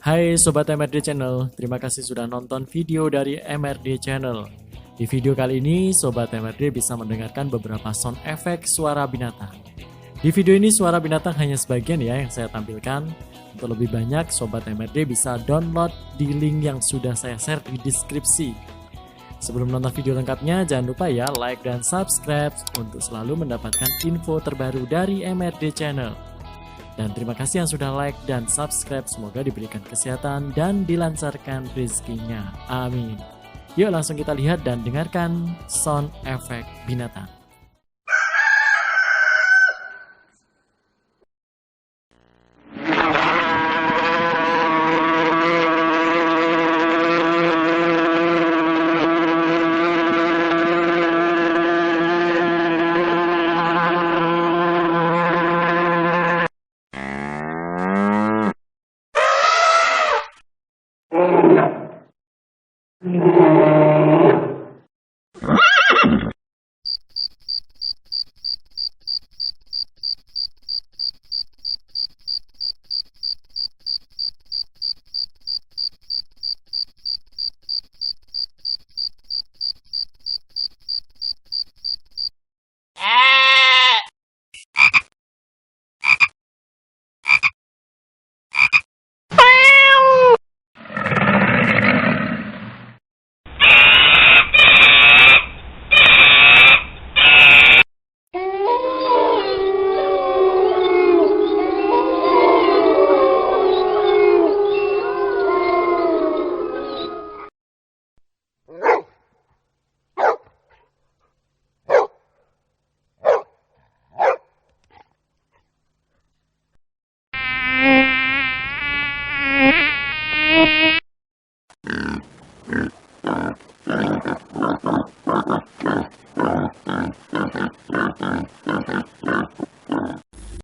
Hai Sobat MRD Channel, terima kasih sudah nonton video dari MRD Channel. Di video kali ini, Sobat MRD bisa mendengarkan beberapa sound effect suara binatang. Di video ini suara binatang hanya sebagian ya yang saya tampilkan. Untuk lebih banyak, Sobat MRD bisa download di link yang sudah saya share di deskripsi. Sebelum nonton video lengkapnya, jangan lupa ya like dan subscribe untuk selalu mendapatkan info terbaru dari MRD Channel. Dan terima kasih yang sudah like dan subscribe. Semoga diberikan kesehatan dan dilancarkan rezekinya. Amin. Yuk langsung kita lihat dan dengarkan sound effect binatang.